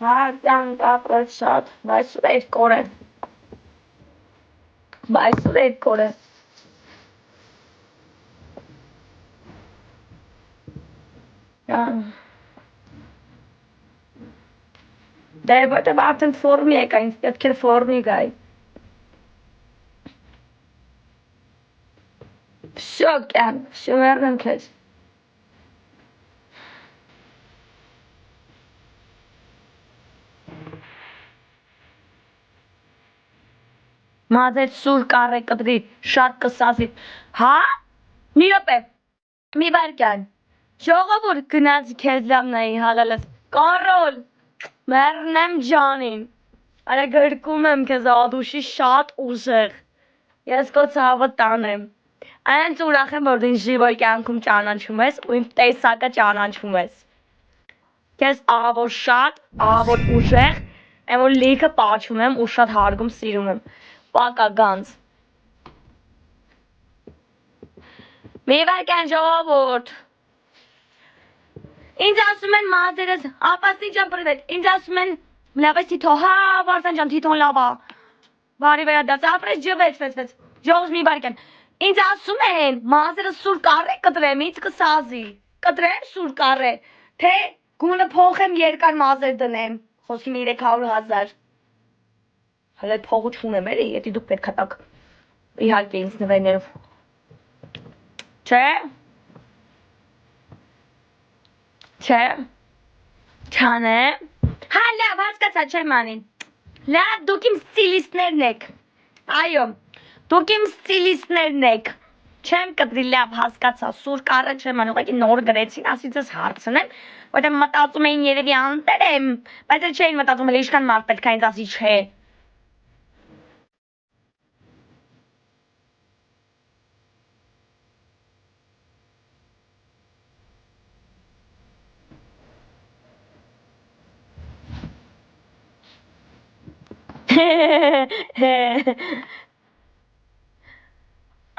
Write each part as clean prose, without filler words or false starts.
Հարգանք ապրել շատ, բայց սուրեր կորեն։ Բայց սուրեր կորեն։ Դե որտեղ արդեն ֆորմի եկա, ինձ պետք է ֆորմի գայի։ Всё, կյան, всё վերնեմ քեզ։ Մազեր սուր կարե կտրի, շատ կսազի։ Հա? Մի րոպե, մի վայրկյան։ Ժողովուրդ գնացի քեզ լավնայի հալալս։ Կարոլ, մեռնեմ ջանին։ Արա գրկում եմ քեզ ադուշի շատ ուժեղ։ Ես քո ցավը տանեմ։ Այնց ուրախ եմ, որ դու ինձ ժիվոյ կյանքում ճանաչում ես ու իմ տեսակը ճանաչում ես։ Քեզ ահավոր շատ, ահավոր ուժեղ, եմ որ լիքը պաչում եմ ու շատ հարգում սիրում եմ։ Պակա գանձ։ Մի վայրկյան ժողովուրդ։ Ինձ ասում են մազերս, ապասնի ջան պրիվետ, ինձ ասում են լավ ես Թիթո, հա Վարդան ջան Թիթոն լավ է։ Բարի վերադարձ, ապրես ջվեց, ժողովուրդ մի վայրկյան։ Ինձ ասում են մազերս սուր կարե կտրեմ, ինձ կսազի։ Կտրեմ սուր կարե, թե գունը փոխեմ երկար մազեր դնեմ, խոսքի 300,000։ Հələ փողը չունեմ էլի, եթե դուք պետք է տաք իհարկե ինձ նվերներով։ Չէ։ Չէ։ Չանեմ։ Հա լավ, հասկացա չեմ անին։ Լավ, դուք իմ ստիլիստներն եք։ Այո, դուք իմ ստիլիստներն եք։ Չեմ կտրի, լավ, հասկացա, սուր կարը չեմ անի, ուղղակի նոր գրեցին, ասի ձեզ հարցնեմ, որտեղ մտածում էին երևի անտեր եմ, բայց չէին մտածում, էլ ինչքան մարդ պետք է ինձ ասի չէ։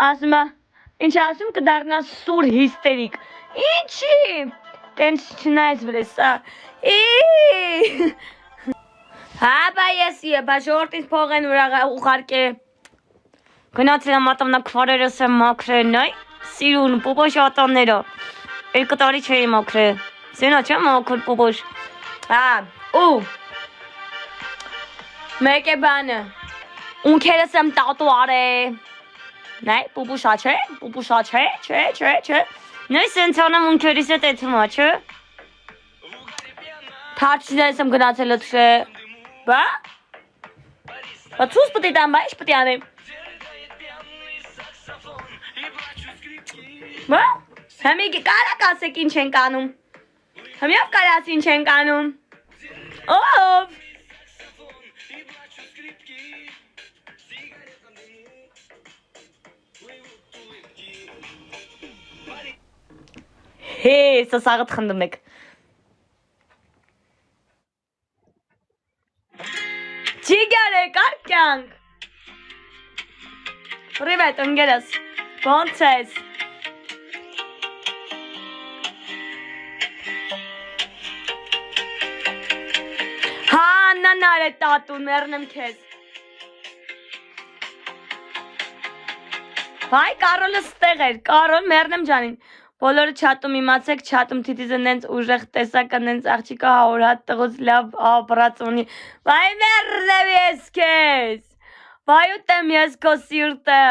Ասում է, ինչ ասում կդառնա սուր հիստերիկ։ Ինչի։ Տենց չնայես վրես, Հա, բա ես բա ժողովրդից փող են ուղարկե։ Գնացել եմ ատամնակվարերս եմ մաքրել, այ, սիրուն, պուպոշ ատամները։ Երկու տարի չէի մաքրել։ Սենա չեմ մաքրել պուպոշ։ Հա, ու մեկ է բանը, ունքերս եմ տատու արել, նայ, պուպուշա չէ, չէ, նայ սենց անեմ ունքերիս է տեցումա, չէ, թարջիներս եմ գնացել լտշե, բա ցուս պտի տամ, բա ինչ պտի անեմ, բա, հեմի կարակ ասեք ինչ ենք անում, հեմիով կարաս ինչ ենք անում, ով, Հե, սասաղըտ խնդում եք։ Չիգար եք, արկյանք։ Պրիվետ, ընգերս, ոնց ես։ Հա, նանար է տատուն, մերնեմ քեզ։ Վայ, կարոլը ստեղ էր, կարոլ, մերնեմ ջանին։ Բոլորը չատում իմացեք, չատում թիթիզը նենց ուժեղ տեսակը նենց աղջիկը հավորհատ տղոց լավ ապրած ունի, վայ մերնեմ ես քեզ, վայ ուտեմ ես քո սիրտը,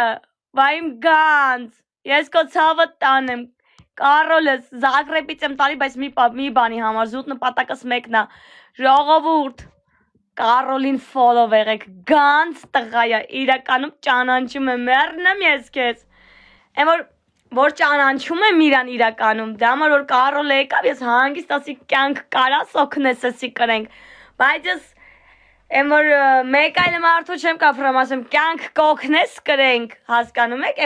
վայ իմ գանձ, ես քո ցավը տանեմ, կարոլս, Զագրեբից եմ տալի, բայց մի բանի համար, զուտ նպատակս մեկն է, ժողովուրդ, Կարոլին ֆոլով եղեք, գանձ տղա է, իրականում ճանաչում եմ, մերնեմ ես քեզ, որ ճանաչում եմ իրան իրականում, դա համար որ Կարոլը եկավ, ես հանգիստ ասի կյանք կարաս օգնես էսի կրենք, բայց ես որ մեկ այլ մարդու չեմ կապրում, ասեմ կյանք կօգնես կրենք, հասկանում եք,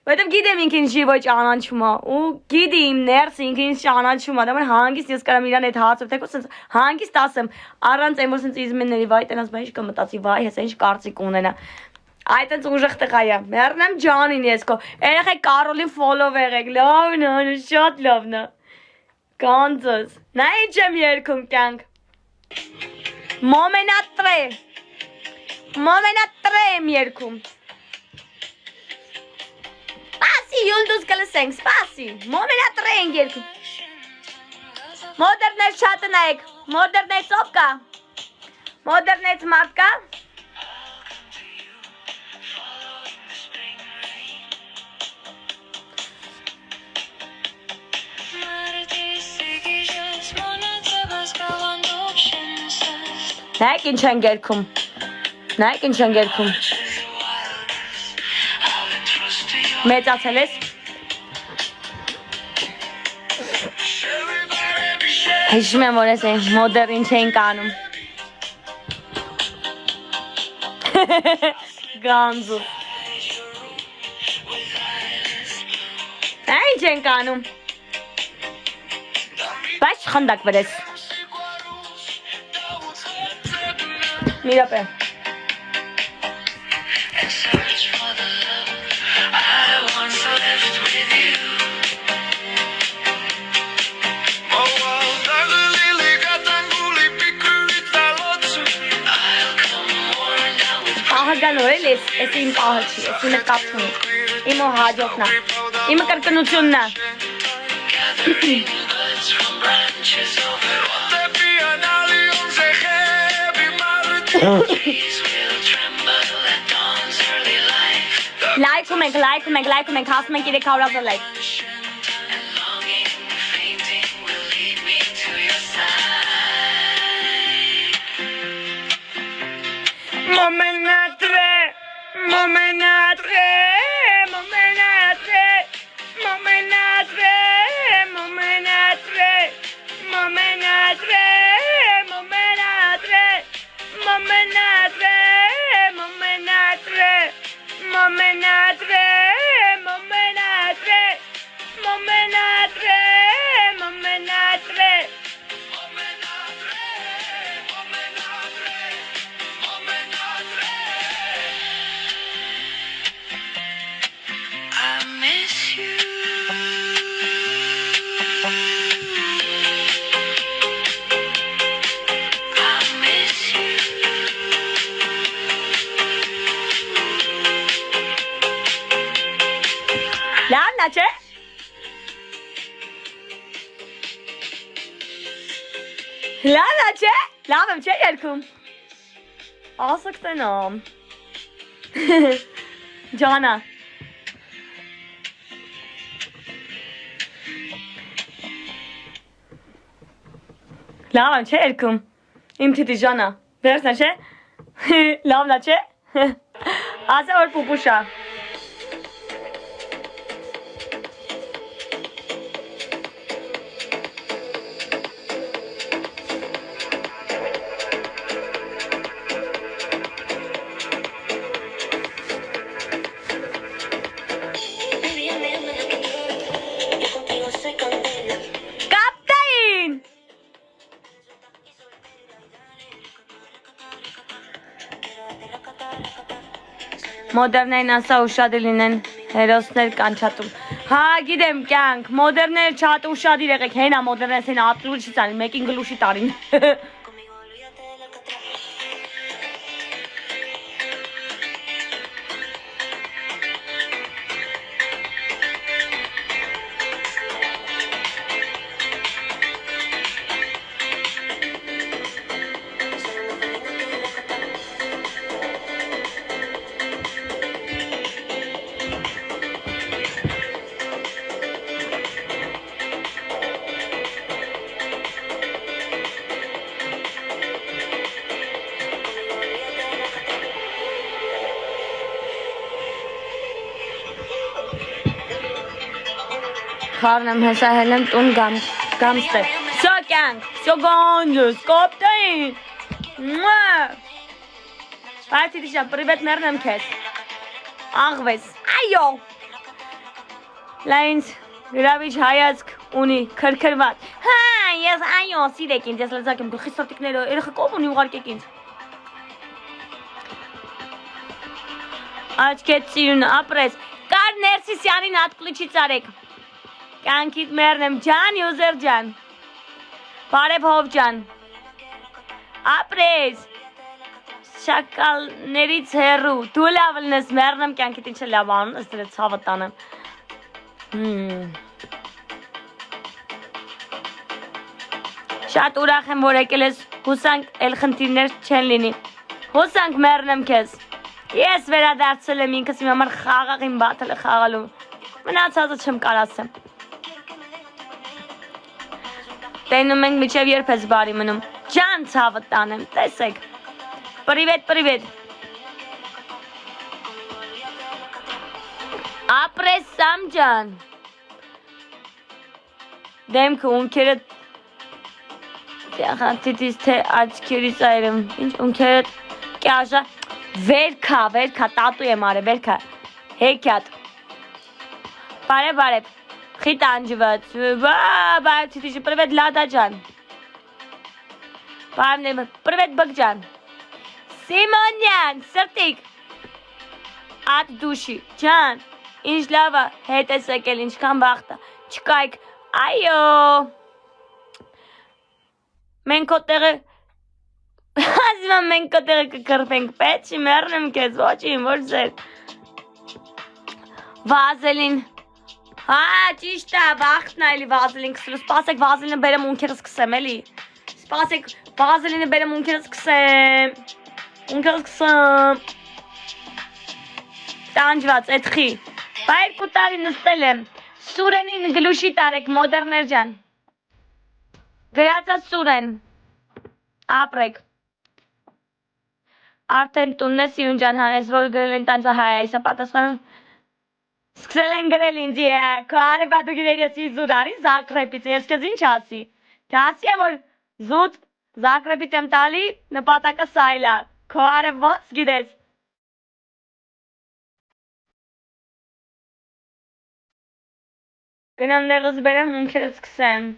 որտև գիտեմ ինքին ժիվոյ ճանաչում է, ու գիտի իմ ներսը ինքին ճանաչում է, դա համար հանգիստ ես կարամ իրան այդ հացով, թեկոս հանգիստ ասեմ, առանց որ սենց իզմենների վայ տենաս բա ինչ կմտածի, վայ հեսա ինչ կարծիք ունենա, Այդ ընց ուժեղ տղա է, մեռնեմ ջանին ես քո, երեխեք Կարոլին ֆոլով եղեք, լավն է, շատ լավն է, գանձս, նա ինչ եմ երգում կյանք, Մոմենատրե եմ երգում Սպասի Յուլդուս կլսենք Սպասի Մոմենատրե ենք երգում Մոդերնեց չատը նայեք Մոդերնեց ով կա Մոդերնեց մարդ կա Նայեք ինչ են երգում Նայեք ինչ են երգում Մեծացել ես Հիշում եմ որ ես մոդեռ ինչ էինք անում Գանձու Ինչ ենք անում Բայց խնդակ վրես Մի րոպե Ահագանորել ես իմ պահը չի, ես իմը կապ չունի, իմը հաջողն է, իմը կրկնությունն է Լայքում ենք, հասում ենք 300 լայք Մոմենատրե Լավն է, չէ? Լավն է, չէ? Լավ եմ, չէ երգում? Ասը կտենամ Ջանա Լավ եմ, չէ երգում? Իմ թիտի Ջանա Վերցն է, չէ? Լավն է, չէ? Ասը որ պուպուշ է Մոդերներն ասա ուշադիր լինեն հերոսներ կանչատում Հա գիտեմ կյանք մոդերները չատ ուշադիր եղեք հենա մոդերներս հենա ատլուր չի ծանին մեկին գլուշի տարին Խառնեմ հեսա հելեմ տուն գամստեր Всё կյանք, всё գոնջս, կոպտեին Բայց իդիշա, պրիվետ մերնեմ կեզ Աղվես, այո Լայնց գրավիչ հայացք ունի, քրքրված Հա, ես այո, սիրեք ինձ, ես լծակ եմ գլխի սորտիկները, երեխը կով ունի ուղարկեք ինձ Աչկետ սիրուն, ապրես, կար ներսիսյանին ատկլիչի ծարեք Կյանքիտ մերնեմ ջան, յուզեր ջան Բարև հով ջան Ապրես։ Շակալներից հեռու։ Դու լավ լնես, մեռնեմ կյանքիդ ինչ է լավ անում, ըստ դրա ցավը տանեմ։ Շատ ուրախ եմ, որ եկել ես, հուսանք էլ խնդիրներ չեն լինի։ Հուսանք մեռնեմ քեզ։ Ես վերադարձել եմ ինքս իմ համար խաղաղ իմ բաթել է խաղալու։ Մնացածը չեմ կարասեմ։ Տենում ենք միջև երբ ես բարի մնում։ Ջան ցավը տանեմ, տեսեք։ Привет։ Ապրես Սամ ջան։ Դեմքը ունքերդ Տիտիս թե աչքերից այրեմ, ինչ ունքերդ կյաժա, վերքա, տատու եմ արը, վերքա, հեքյատ, բարև, խիտ անջված, բարև Տիտիշը, պրվետ լադա ջան, պրվետ բգ ջան, Սիմոնյան, սրտիկ, ատ դուշի, ջան, ինչ լավա, հետ ես եկել, ինչքան բաղթա, չկայք, այո, Մենք օտեղը ասում եմ մենք օտեղը կկրվենք, պետք չի մեռնեմ քեզ, ոչինչ, ոչ ձեր։ Վազելին։ Հա, ճիշտ է, վախտն է էլի վազելին կսելու։ Սպասեք վազելինը բերեմ ունքերս կսեմ էլի։ Սպասեք վազելինը բերեմ ունքերս կսեմ։ Տանջված, էտխի։ Բա 2 տարի նստել եմ։ Սուրենին գլուշի տարեք, մոդեռներ ջան։ Գրածած Սուրեն, ապրեք, արդեն տունն է Սիրուն ջան հանես, որ գրել են տանձա հայ, այսա պատասխանում, սկսել են գրել ինձ, քո արևա դու գիրեր ես Զուրարի Զագրեբից, ես քեզ ինչ ասի, թե ասի եմ, որ զուտ Զագրեբից եմ տալի, նպատակը սայլա, քո արև ոնց գիրես, գնամ նեղս բերեմ, ունքերս կսեմ,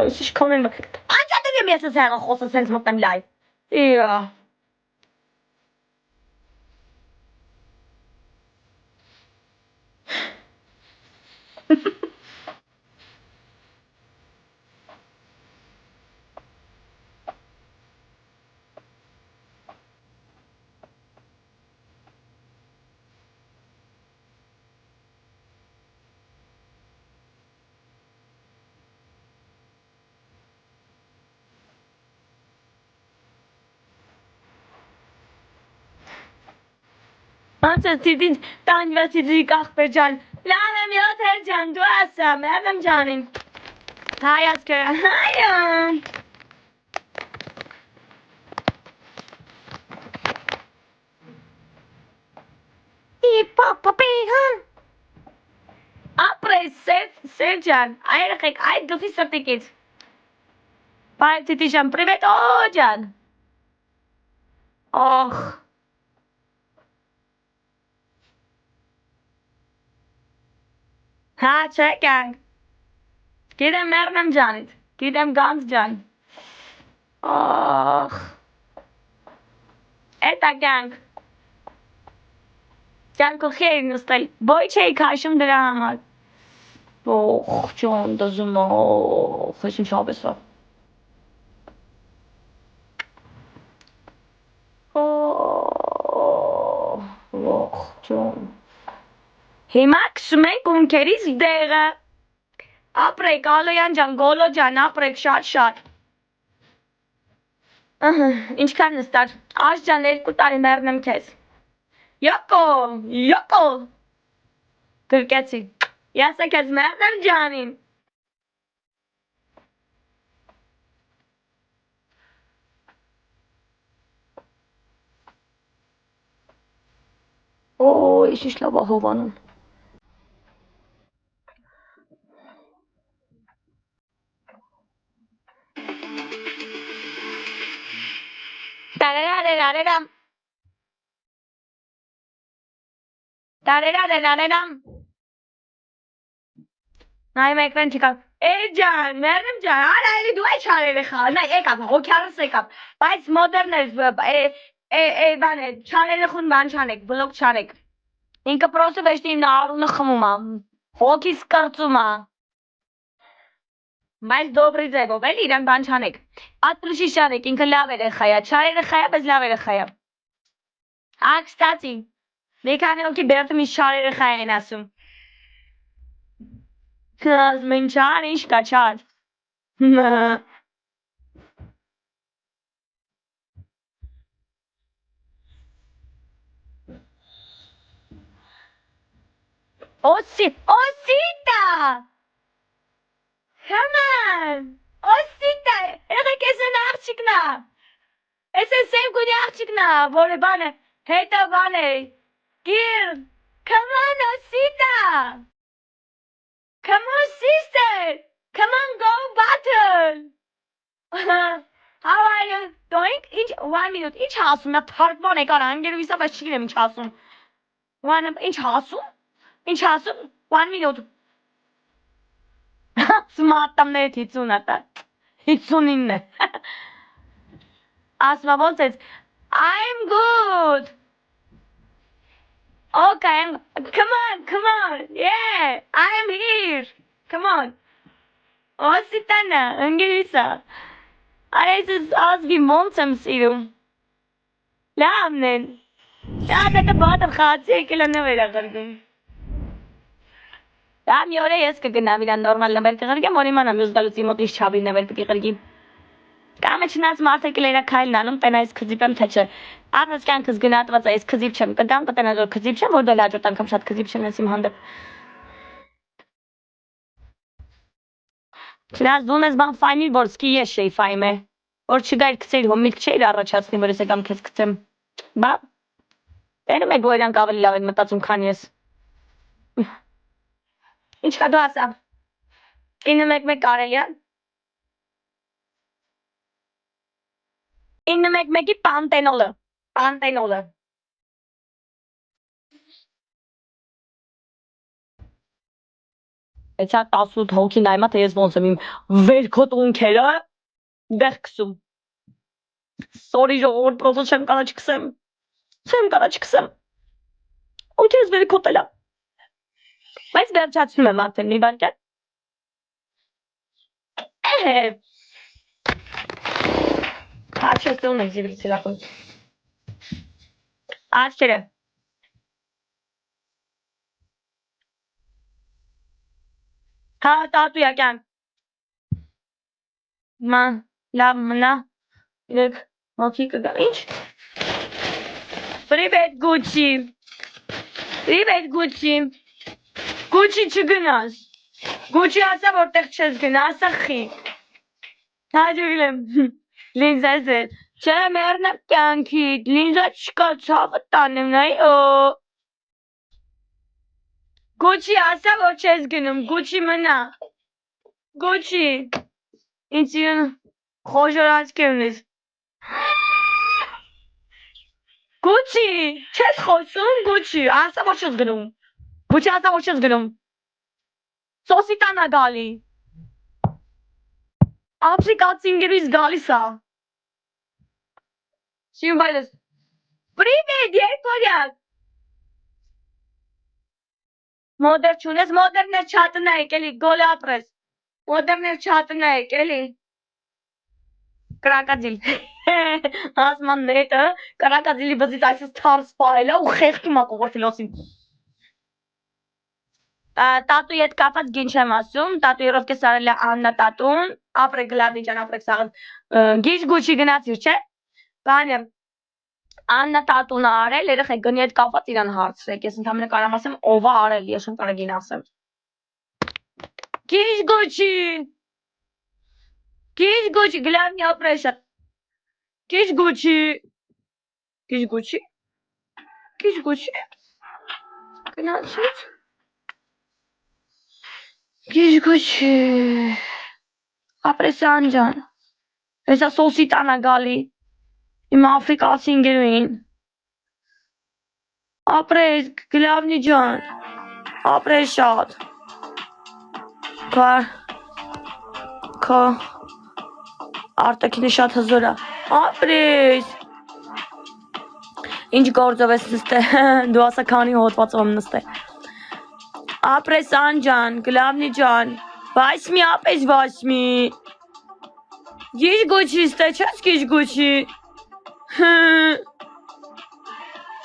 Is coming back. Anstatt wir mir zu sagen, großes Sens mit dem Live. Ja. Anstatt sie den dann wird sie die Gachberjan. Lana mir Hoteljan, du hast ja mehr dem Janin. Hayat ke. Hayat. Papa Pihan. Apre Serjan. Eigenlijk ay doe is dat ik iets. Bij Titijan privet Jan. Och. Ha, check gang. Gidem mernem Janit. Gidem ganz Jan. Och. Eta gang. Jan cogerin nostal. Boy che kaşım dramat. Oh, John da zumo. Kaşım şabesa. Oh, John. Հիմա մենք ունքերից դեղը ապրեք Ալոյան ջան, Գոլո ջան, ապրեք շատ ինչքան նստար, Աշ ջան 2 տարի մեռնեմ քեզ Յոկո գրկեցի, ես է քեզ մեռնեմ ջանին Ինչ լավ ահովանում Տարերարերարերամ։ Տարերարերարերամ։ Նայում էկրան չկա։ Ջան, մերնեմ ջան, արա էլի դու այ չարել խա։ Նայ եկավ, հոքյարս եկավ։ Բայց մոդեռն է, բան է, չանելը խուն բան չանեք, բլոկ չանեք։ Ինքը պրոստը վեշտի իմ նարունը խմում է։ Հոգիս կրծում է։ Բայց դոբրի ձևով էլի իրան բան չանեք։ Ատլուշի շանեք, ինքը լավ երեխա է, չար երեխա է, բայց լավ երեխա է։ Կստացի։ Մի քանի հոգի Բերտը մի չար երեխա են ասում։ Ասում են չար, ինչ կա չար։ Osita! Come on! Osita! Եղեք ես են աղջիկնա։ Ես են սեմ գունի աղջիկնա, որ է բան է, հետը բան է, գիր, come on Osita! Come on sister! Come on go battle! How are you doing? 1 minute, ինչ ասում, նա թարգման է կար, անգերուիսա, բայց չի գրեմ ինչ ասում։ Ինչ ասում? Ինչ ասում? 1 minute. Սմատամները 50 ատա, 59 է, ասմա ոնց ես, I'm good, okay, come on, yeah, I'm here, come on, Ositana, ընգերիսա, արայսս ասվի ոնց եմ սիրում, լավն են, դատը բատը խացի եկել անը վերաղրգում, Դա մի օր է ես կգնամ իրան նորմալ նվեր կղրգեմ, որ իմանամ յուս գալուց իմ մոտից չավի նվեր պիտի կղրգի։ Կամ է չնած մարդը կլերա քայլն անում, տենա ես քզիպ եմ թե չէ։ Առնց կյանքս գնահատված է, ես քզիպ չեմ, կդամ կտենա որ քզիպ չեմ, որ դու հաջորդ անգամ շատ քզիպ չնես իմ հանդեպ։ Չնած դու ես բան ֆայմի, որ սկի ես շեի ֆայմ է, որ չգայր քցեիր, որ միտք չէիր առաջացնի, որ ես եկամ քեզ քցեմ։ Բա տենում եք, որ իրանք ավելի լավ են մտածում, քան ես։ Ինչ կա դու ասա, 911 կարելի է, 911-ի պանտենոլը, Էցա 18 հոգի նայմա, թե ես ոնց եմ իմ վերքոտ ունքերը դեղ կսում, սորի ժողորդ պրոզը չեմ կարա չքսեմ, ունք ես վերքոտ էլա, բայց վերջացնում եմ արդեն մի բան կյան, Հաչեցուն եք զիվրից իրախոն, աչքերը, հա տատու յակյան, ման, լավ մնա, իրեք հոգի կգամ, ինչ, Привет, Gucci չգնաս, Gucci ասա որտեղ չես գնա, ասա խի, հաջողիլ եմ, Լինզաս է, չէ մերնեմ կյանքիտ, Լինզա չկա ծավը տանեմ նայ, Gucci ասա որ չես գնում, Gucci մնա, Gucci, ինձ իրեն խոժոր ասկեր ունես, Gucci, չես խոսում, Gucci, ասա որ չես գնում, Gucci ասա որ չես գնում, Սոսիտանա գալի, Ապրիկացի ինգերույս գալիս ա, Սիում բայլես, Привет, երկորյակ, Մոդեր չունես, մոդերներ չատնայք էլի, գոլ ապրես, մոդերներ չատնայք էլի, Կրակադիլ, ասման նետը, կրակադիլի բզից այսս թարս պահելա ու խեղքի մա կողորտիլոսին, Տատուի հետ կապած գին չեմ ասում, տատուի ռովկե սարել է Աննա տատուն, ապրեք լավնի ճան ապրեք սաղыз, գիչ գուչի գնացիր չէ, բան եմ, Աննա տատուն արել, երեխեք գնի հետ կապած իրան հարցրեք, ես ընդամենը կարամ ասեմ ով արել, ես շում կարա գին ասեմ, գիչ գուչի, գլավնի ապրեշը, գիչ գուչի, գնացիր, Գիչ գուչի, ապրեսան ջան, հեսա սոսիտանա գալի, Իմ Աֆրիկացի ընկերուին։ Ապրես, Գլավնի ջան։ Ապրես շատ։ Քո արտաքինը շատ հզոր է։ Ապրես։ Ինչ գործով ես նստել։ Դու ասա քանի հոդվածով եմ նստել։ Ապրես Անջան, Գլավնի ջան։ Վասմի ապրես Վասմի։ Գիչ գոչի ստե, չես գիչ գոչի։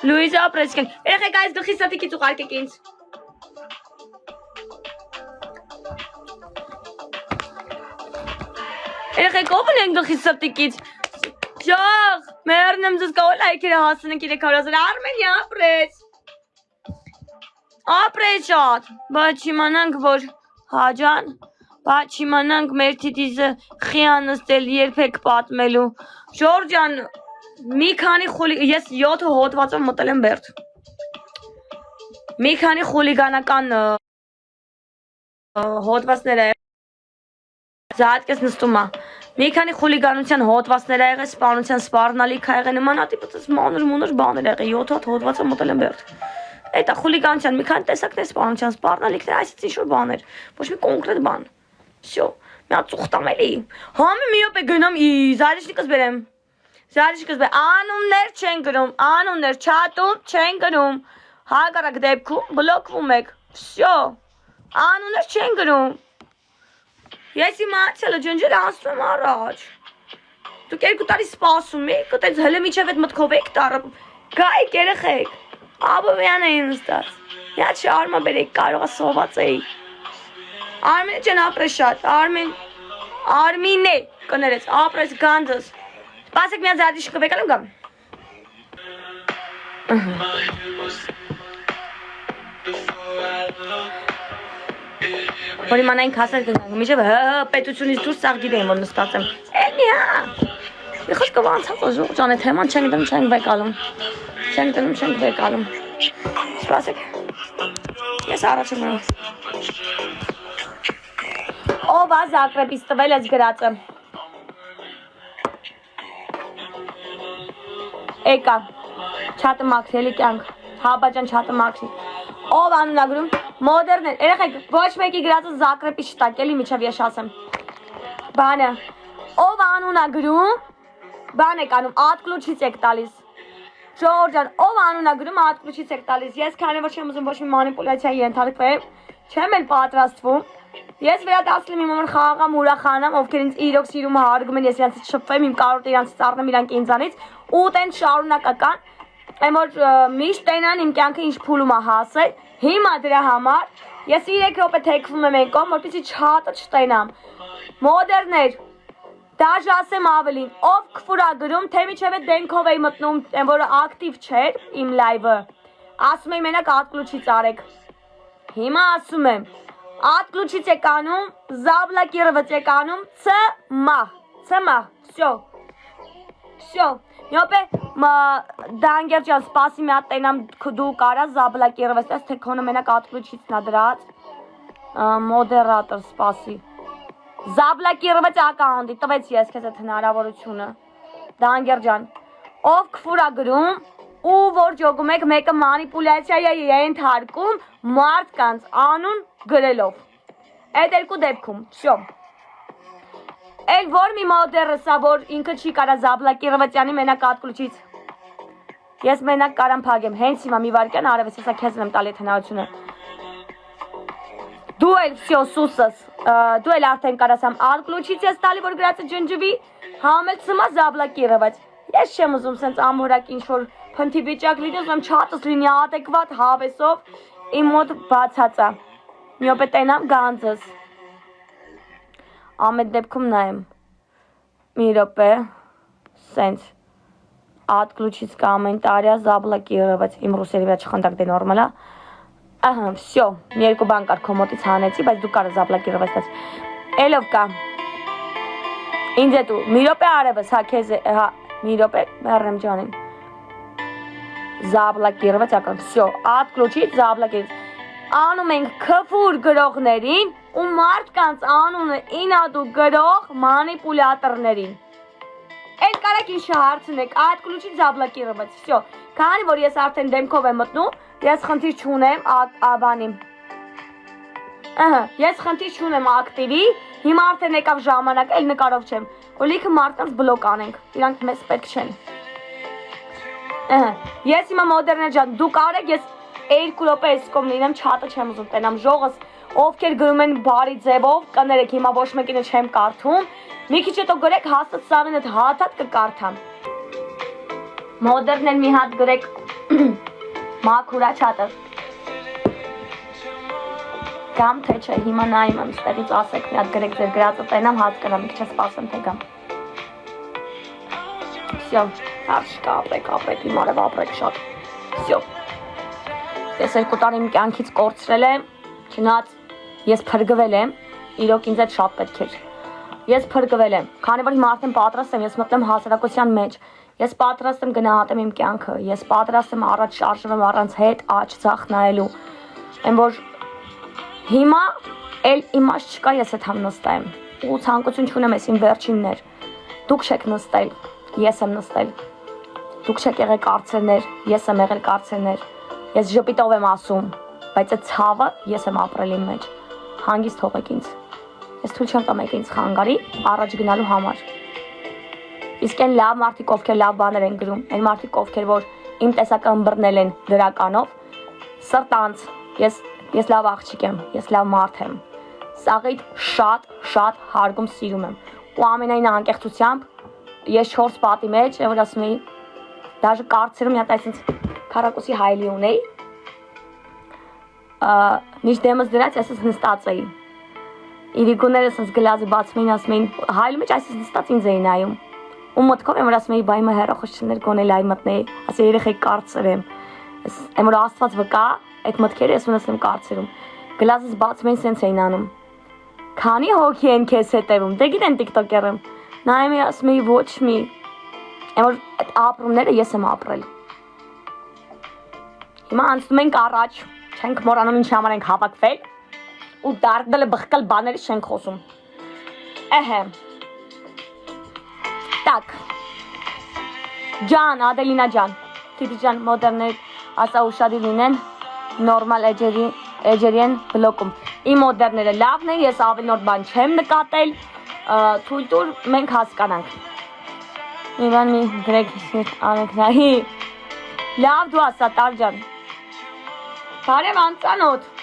Լուիզա ապրես կեն։ Երեխեք այս գլխի սատիկից ուղարկեք ինձ։ Երեխեք ով են գլխի սատիկից։ Ժաղ, մերնեմ ձեզ կավոր լայքերը հասնենք 300,000, Արմենի ապրես։ Ապրես շատ, բայց իմանանք, որ հաջան, բայց իմանանք մեր թիտիզը խիան նստել երբեք պատմելու։ Ժորջան, մի քանի ես 7 հոդվածով մտել եմ բերդ։ Մի քանի խուլիգանական հոդվածներ է զատկես նստում է։ Մի քանի խուլիգանության հոդվածներ է եղել, սպանության սպառնալիք է եղել, նմանատիպ մանր բաներ եղել, 7 հոդվածով մտել եմ բերդ։ Այդ է խուլիգանության մի քանի տեսակներ սպանության սպառնալիքներ, այսինքն ինչ-որ բաներ, ոչ մի կոնկրետ բան։ Всё, մի հատ ծուխտամ էլի։ Համի մի օպե գնամ զարիշնիկս բերեմ։ Զարիշնիկս բեր, անուններ չեն գրում, անուններ չաթում չեն գրում։ Հակառակ դեպքում բլոկվում եք։ Всё, անուններ չեն գրում։ Ես իմացել եմ, ջնջել ասում եմ առաջ։ Դուք 2 տարի սպասում եք, այդպես հələ միջև այդ մտքով եք տարը։ Գայք երեխեք։ Աբովյան էին նստած։ Միա չարմա բերեք, կարող է սոված էի։ Արմեն ջան ապրես շատ, Արմինե, կներես, ապրես գանձս։ Սպասեք միա զարդիշ կվեկալ եմ գամ։ Որ իմանայինք հասներ կնկանք, միջև պետությունից դուրս սաղ գիտեին, որ նստած եմ։ Էլի հա։ Մի խոսքով անցած օժող ջան, այդ թեման չենք դնում, չենք վեկալում։ Չենք դնում, չենք վեկալում։ Սպասեք։ Ես առաջ եմ անում։ Ով է Զագրեբից տվել ես գրածը։ Էկա, չատը մաքրի, էլի կյանք, հաբաջան չատը մաքրի։ Ով անունագրում, մոդերն են, երեխեք, ոչ մեկի գրածը Զագրեբից չտակ, էլի միջև ես ասեմ։ Բանը, ով անունագրում, բան եք անում, ատկլուչից եք տալիս։ Ժորջան, ով անունագրում, ատկլուչից եք տալիս, ես քանի որ չեմ ուզում ոչ մի մանիպուլյացիայի ենթարկվեմ, չեմ էլ պատրաստվում, ես վերադարձել եմ իմ համար խաղաղամ, ուրախանամ, ովքեր ինձ իրոք սիրում հարգում են, ես իրանցից շփվեմ, իմ կարոտ իրանցից առնեմ իրանք ինձանից, ու տեն շարունակական, եմ որ միշտ տենան իմ կյանքը ինչ փուլում է հասել, հիմա դրա համար, ես 3 րոպե թեքվում եմ եկում, որպեսզի չհատը չտենամ, մոդերներ, դաժ ասեմ ավելին, ով քֆուրա գրում, թե միջև է դենքով էի մտնում, եմ որը ակտիվ չէր իմ լայվը, ասում էի մենակ ատկլուչից արեք, հիմա ասում եմ, ատկլուչից եք անում, զավլակիրվծ եք անում, ծմահ, всё, Նյոպե դանգեր ջան, սպասի մի հատ տենամ դու կարա զաբլակիրվես, ես թե քոնը մենակ ատկլուչից նա դրած, մոդերատոր սպասի, զաբլակիրվեց ականդի, տվեց ես քեզ այդ հնարավորությունը, դանգեր ջան, ով քֆուրա գրում, ու որ ջոգում եք մեկը մանիպուլյացիա է ենթարկում մարդկանց անուն գրելով, այդ երկու դեպքում, всё Էլ որ մի մոդերը սա, որ ինքը չի կարա Զաբլակիրվեցյանի մենակ ատկլուչից, ես մենակ կարամ պագեմ, հենց հիմա մի վարկյան արևես, եսա կեզ եմ տալի թնայությունը, դու էլ всё սուսս, դու էլ արդեն կարասամ ատկլուչից ես տալի, որ գրածը ջնջվի, համել ծմա Զաբլակիրվեց, ես չեմ ուզում սենց ամորակ ինչ-որ փնթի վիճակ լինի, ուզում չատս լինի ադեկվատ հավեսով, իմ մոտ բացածա, միոպե տենամ գանձս, ամետ դեպքում նայեմ, մի րոպե, սենց, ատկլուչից կոմենտարիա Զաբլակիրվեց, իմ ռուսերի վրա չխնդակ դե նորմալ է, ահա, всё, մի երկու բան կար քոմոտից հանեցի, բայց դու կարը Զաբլակիրվեցնես, էլով կա, ինձ էտու, մի րոպե արևս, հա, քեզ է, հա, մի րոպե, մերնեմ ջանին, Զաբլակիրվեց ական, всё, ատկլուչից Զաբլակիրվեց, անում ենք քֆուր գրողներին ու մարդկանց անունը ինադու գրող մանիպուլյատորներին, Էլ կարեք ինչ հարցնեք, այդ ключի заблокировать, всё։ Քանի որ ես արդեն դեմքով եմ մտնում, ես խնդիր չունեմ բանի։ Ահա, ես խնդիր չունեմ ակտիվի, հիմա արդեն եկավ ժամանակը, էլ նկարով չեմ։ Որ լիքը մարդկանց բլոկ անենք, իրանք մեզ պետք չեն։ Ահա, ես հիմա մոդերներ ջան, դուք արեք, ես 2 րոպե էս կողմ լինեմ, չաթը չեմ ուզում տենամ, ժողս ովքեր գրում են բարի ձևով, կներեք, հիմա ոչ մեկինը չեմ կարդում։ Մի քիչ հետո գրեք հաստատ սարեն այդ հատ կկարդամ։ Մոդերներ մի հատ գրեք մաքուրա չաթը։ Կամ թե չէ, հիմա նայում եմ, ստեղից ասեք, մի հատ գրեք ձեր գրածը տենամ, հատ կրամ, մի քիչ սպասեմ թե գամ։ Всё, հարցկա ապրեք, իմ արև ապրեք շատ։ Всё։ Ես 2 տարի իմ կյանքից կորցրել եմ, չնայած ես փրկվել եմ, իրոք ինձ այդ շատ պետք էր։ Ես փրկվել եմ, քանի որ հիմա արդեն պատրաստ եմ, ես մտնում հասարակության մեջ։ Ես պատրաստ եմ գնահատեմ իմ կյանքը, ես պատրաստ եմ առաջ շարժվեմ առանց հետ աջ ցախ նայելու։ Այն որ հիմա էլ իմաստ չկա ես այդ համ նստեմ։ Ու ցանկություն չունեմ ես իմ վերջիններ։ Դուք չեք նստել, ես եմ նստել։ Դուք չեք եղել կարծերներ, ես եմ եղել կարծերներ։ Ես ժպիտով եմ ասում, բայց այդ ցավը ես եմ ապրել իմ մեջ։ Հանգիստ թողեք ինձ։ Ես թույլ չեմ տա մեկ ինձ խանգարի առաջ գնալու համար։ Իսկ այն լավ մարդիկ, ովքեր լավ բաներ են գրում, այն մարդիկ, ովքեր որ իմ տեսակը ըմբռնել են դրականով, սրտանց, ես լավ աղջիկ եմ, ես լավ մարդ եմ։ Սաղիդ շատ հարգում սիրում եմ։ Ու ամենայն անկեղծությամբ ես 4 պատի մեջ, որ ասում էի, դաժե կարծերում մի հատ այսինչ քառակուսի հայլի ունեի։ Միշտ դեմս դրած ես նստած էի։ Իրիկուները ասես գլազի բացում էին, ասում էին, հայլի մեջ այսպես նստած ինձ էին նայում։ Ու մտքով եմ որ ասում էի, բայ մա հեռախոսներ գոնել այ մտնեի, ասի երեխեք կարծեր եմ։ Եմ որ Աստված վկա, այդ մտքերը ես ունեցեմ կարծերում։ Գլազս բացում էին, սենց էին անում։ Քանի հոգի են քեզ հետևում, դե գիտեն TikToker եմ։ Նայում էի, ասում էի, ոչ մի։ Եմ որ այդ ապրումները ես եմ ապրել։ Հիմա անցնում ենք առաջ, չենք մոռանում ինչ համար ենք հավաքվել ու դարձել բխկալ բաների չենք խոսում։ Էհե։ Так։ Ջան, Ադելինա ջան, Տիտի ջան, մոդերներ ասա ուշադիր լինեն, նորմալ էջերի են բլոկում։ Իմ մոդերները լավն են, ես ավելի նոր բան չեմ նկատել, թույլ տուր մենք հասկանանք։ Իրան մի գրեք անեք նայի։ Լավ դու ասա տար ջան։ Բարև անծանոթ։